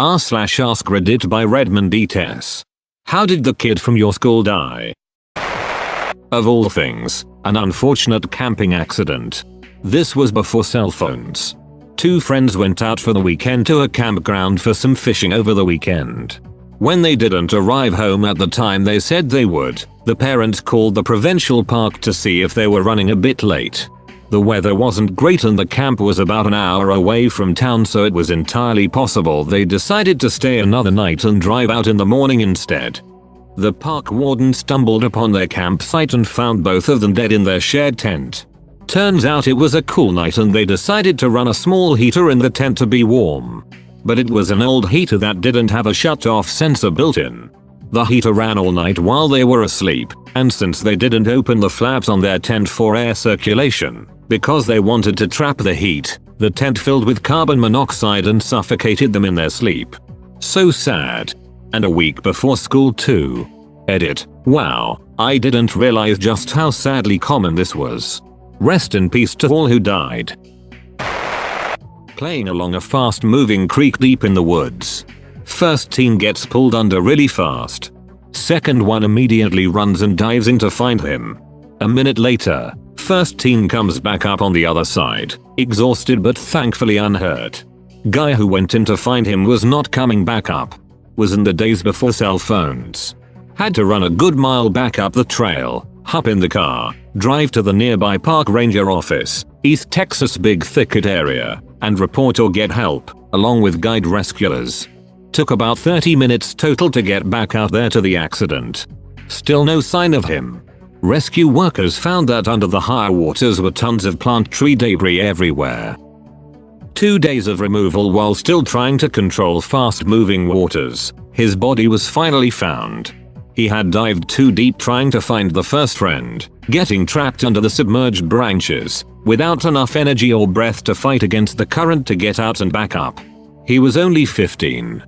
r/AskReddit by Redmond Eats. How did the kid from your school die? Of all things, an unfortunate camping accident. This was before cell phones. Two friends went out for the weekend to a campground for some fishing over the weekend. When they didn't arrive home at the time they said they would, the parents called the provincial park to see if they were running a bit late. The weather wasn't great and the camp was about an hour away from town, so it was entirely possible they decided to stay another night and drive out in the morning instead. The park warden stumbled upon their campsite and found both of them dead in their shared tent. Turns out it was a cool night and they decided to run a small heater in the tent to be warm. But it was an old heater that didn't have a shut-off sensor built in. The heater ran all night while they were asleep, and since they didn't open the flaps on their tent for air circulation, because they wanted to trap the heat, the tent filled with carbon monoxide and suffocated them in their sleep. So sad. And a week before school too. Edit. Wow, I didn't realize just how sadly common this was. Rest in peace to all who died. Playing along a fast-moving creek deep in the woods. First teen gets pulled under really fast. Second one immediately runs and dives in to find him. A minute later, first teen comes back up on the other side, exhausted but thankfully unhurt. Guy who went in to find him was not coming back up. Was in the days before cell phones. Had to run a good mile back up the trail, hop in the car, drive to the nearby park ranger office, East Texas Big Thicket area, and report or get help, along with guide rescuers. Took about 30 minutes total to get back out there to the accident. Still no sign of him. Rescue workers found that under the higher waters were tons of plant tree debris everywhere. 2 days of removal while still trying to control fast-moving waters, his body was finally found. He had dived too deep trying to find the first friend, getting trapped under the submerged branches, without enough energy or breath to fight against the current to get out and back up. He was only 15.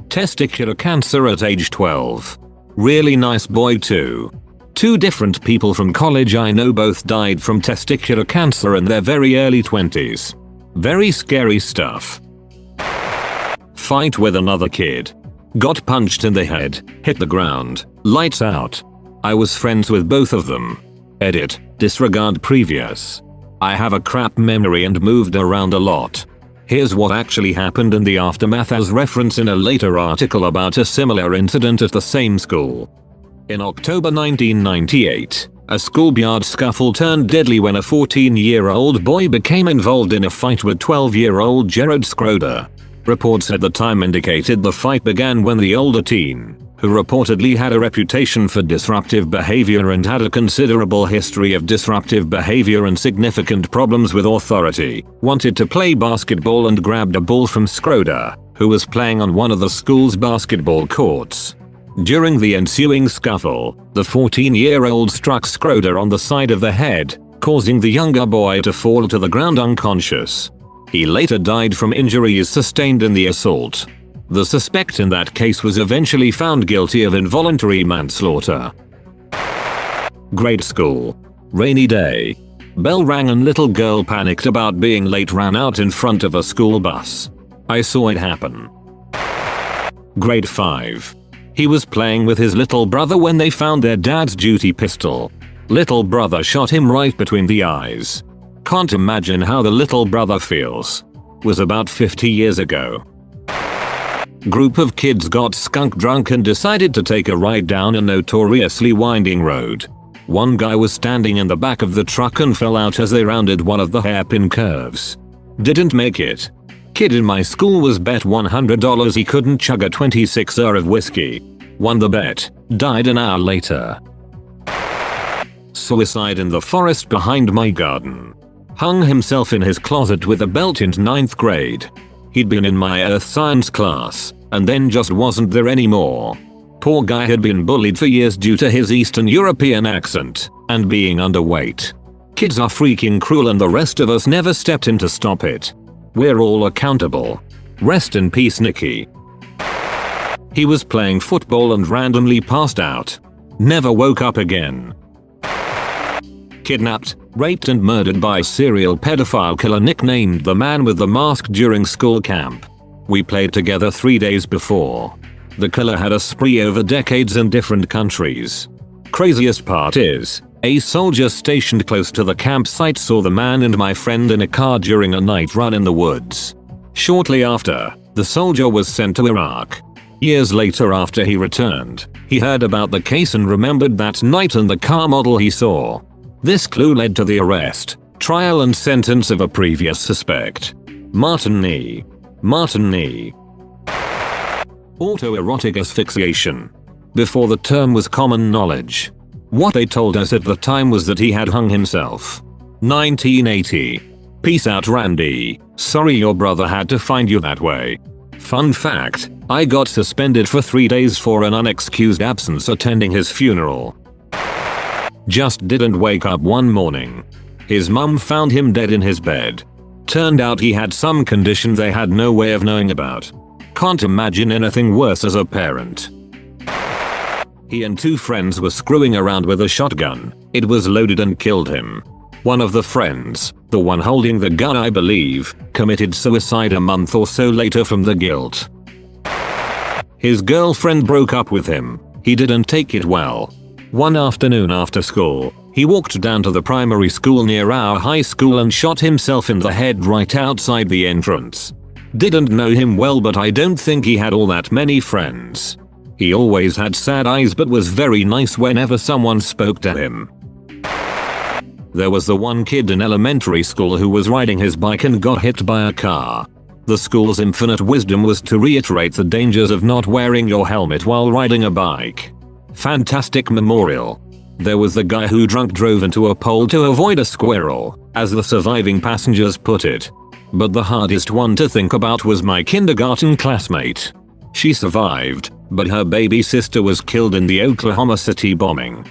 Testicular cancer at age 12. Really nice boy too. Two different people from college I know both died from testicular cancer in their very early 20s. Very scary stuff. Fight with another kid. Got punched in the head, hit the ground, lights out. I was friends with both of them. Edit, disregard previous. I have a crap memory and moved around a lot. Here's what actually happened in the aftermath as reference in a later article about a similar incident at the same school. In October 1998, a schoolyard scuffle turned deadly when a 14-year-old boy became involved in a fight with 12-year-old Jared Schroeder. Reports at the time indicated the fight began when the older teen, who reportedly had a reputation for disruptive behavior and had a considerable history of disruptive behavior and significant problems with authority, wanted to play basketball and grabbed a ball from Schroeder, who was playing on one of the school's basketball courts. During the ensuing scuffle, the 14-year-old struck Schroeder on the side of the head, causing the younger boy to fall to the ground unconscious. He later died from injuries sustained in the assault. The suspect in that case was eventually found guilty of involuntary manslaughter. Grade school. Rainy day. Bell rang and little girl panicked about being late, ran out in front of a school bus. I saw it happen. Grade 5. He was playing with his little brother when they found their dad's duty pistol. Little brother shot him right between the eyes. Can't imagine how the little brother feels. Was about 50 years ago. Group of kids got skunk drunk and decided to take a ride down a notoriously winding road. One guy was standing in the back of the truck and fell out as they rounded one of the hairpin curves. Didn't make it. Kid in my school was bet $100 he couldn't chug a 26er of whiskey. Won the bet, died an hour later. Suicide in the forest behind my garden. Hung himself in his closet with a belt in 9th grade. He'd been in my earth science class, and then just wasn't there anymore. Poor guy had been bullied for years due to his Eastern European accent, and being underweight. Kids are freaking cruel and the rest of us never stepped in to stop it. We're all accountable. Rest in peace, Nicky. He was playing football and randomly passed out. Never woke up again. Kidnapped, raped and murdered by serial pedophile killer nicknamed the Man with the Mask during school camp. We played together 3 days before. The killer had a spree over decades in different countries. Craziest part is, a soldier stationed close to the campsite saw the man and my friend in a car during a night run in the woods. Shortly after, the soldier was sent to Iraq. Years later, after he returned, he heard about the case and remembered that night and the car model he saw. This clue led to the arrest, trial and sentence of a previous suspect. Martin Nee. Autoerotic asphyxiation. Before the term was common knowledge. What they told us at the time was that he had hung himself. 1980. Peace out, Randy. Sorry your brother had to find you that way. Fun fact, I got suspended for 3 days for an unexcused absence attending his funeral. Just didn't wake up one morning. His mum found him dead in his bed. Turned out he had some condition they had no way of knowing about. Can't imagine anything worse as a parent. He and 2 friends were screwing around with a shotgun. It was loaded and killed him. One of the friends, the one holding the gun I believe, committed suicide a month or so later from the guilt. His girlfriend broke up with him. He didn't take it well. One afternoon after school, he walked down to the primary school near our high school and shot himself in the head right outside the entrance. Didn't know him well, but I don't think he had all that many friends. He always had sad eyes but was very nice whenever someone spoke to him. There was the one kid in elementary school who was riding his bike and got hit by a car. The school's infinite wisdom was to reiterate the dangers of not wearing your helmet while riding a bike. Fantastic memorial. There was the guy who drunk drove into a pole to avoid a squirrel, as the surviving passengers put it. But the hardest one to think about was my kindergarten classmate. She survived, but her baby sister was killed in the Oklahoma City bombing.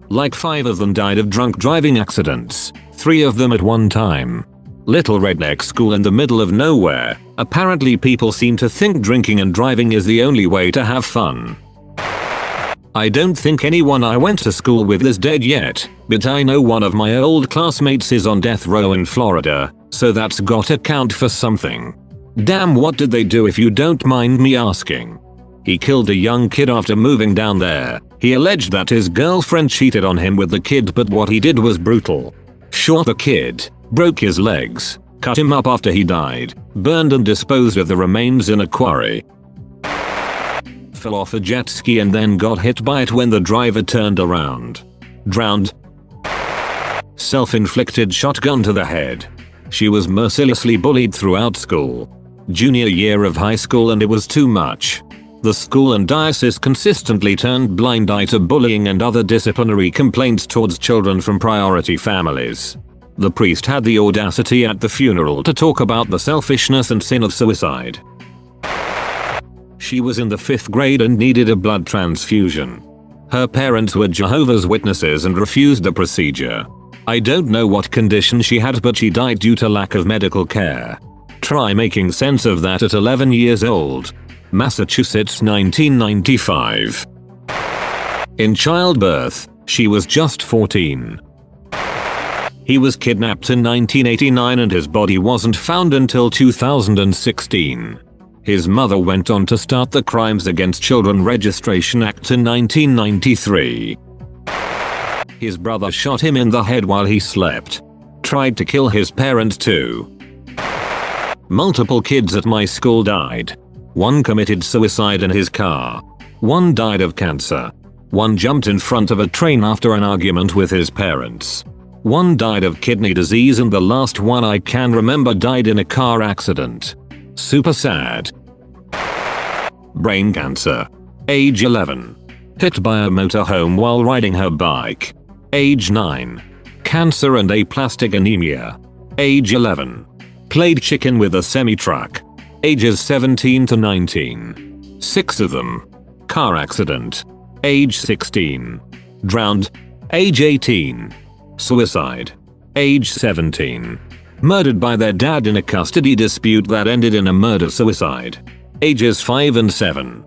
Like 5 of them died of drunk driving accidents, 3 of them at one time. Little redneck school in the middle of nowhere. Apparently people seem to think drinking and driving is the only way to have fun. I don't think anyone I went to school with is dead yet, but I know one of my old classmates is on death row in Florida, so that's gotta count for something. Damn, what did they do if you don't mind me asking? He killed a young kid after moving down there. He alleged that his girlfriend cheated on him with the kid, but what he did was brutal. Shot the kid, broke his legs, cut him up after he died, burned and disposed of the remains in a quarry. Fell off a jet ski and then got hit by it when the driver turned around. Drowned. Self-inflicted shotgun to the head. She was mercilessly bullied throughout school. Junior year of high school and it was too much. The school and diocese consistently turned blind eye to bullying and other disciplinary complaints towards children from priority families. The priest had the audacity at the funeral to talk about the selfishness and sin of suicide. She was in the 5th grade and needed a blood transfusion. Her parents were Jehovah's Witnesses and refused the procedure. I don't know what condition she had, but she died due to lack of medical care. Try making sense of that at 11 years old. Massachusetts, 1995. In childbirth, she was just 14. He was kidnapped in 1989 and his body wasn't found until 2016. His mother went on to start the Crimes Against Children Registration Act in 1993. His brother shot him in the head while he slept. Tried to kill his parents too. Multiple kids at my school died. 1 committed suicide in his car. 1 died of cancer. 1 jumped in front of a train after an argument with his parents. 1 died of kidney disease and the last one I can remember died in a car accident. Super sad. Brain cancer. Age 11. Hit by a motorhome while riding her bike. Age 9. Cancer and aplastic anemia. Age 11. Played chicken with a semi-truck. Ages 17 to 19. 6 of them. Car accident. Age 16. Drowned. Age 18. Suicide. Age 17. Murdered by their dad in a custody dispute that ended in a murder-suicide. Ages 5 and 7.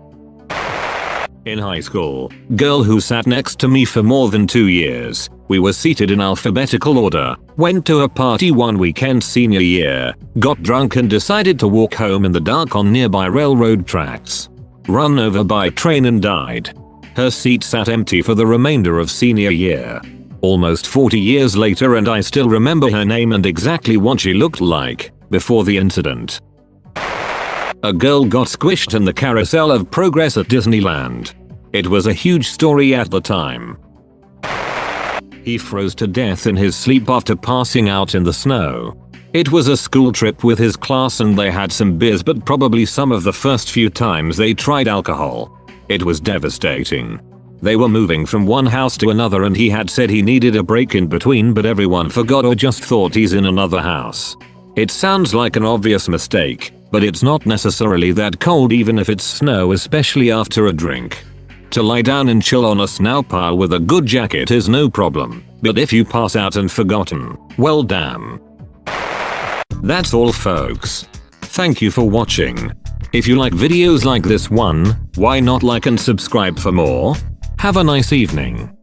In high school, girl who sat next to me for more than 2 years, we were seated in alphabetical order, went to a party one weekend senior year, got drunk and decided to walk home in the dark on nearby railroad tracks. Run over by train and died. Her seat sat empty for the remainder of senior year. Almost 40 years later and I still remember her name and exactly what she looked like before the incident. A girl got squished in the carousel of progress at Disneyland. It was a huge story at the time. He froze to death in his sleep after passing out in the snow. It was a school trip with his class and they had some beers, but probably some of the first few times they tried alcohol. It was devastating. They were moving from one house to another and he had said he needed a break in between, but everyone forgot or just thought he's in another house. It sounds like an obvious mistake, but it's not necessarily that cold even if it's snow, especially after a drink. To lie down and chill on a snow pile with a good jacket is no problem, but if you pass out and forgotten, well damn. That's all folks. Thank you for watching. If you like videos like this one, why not like and subscribe for more? Have a nice evening.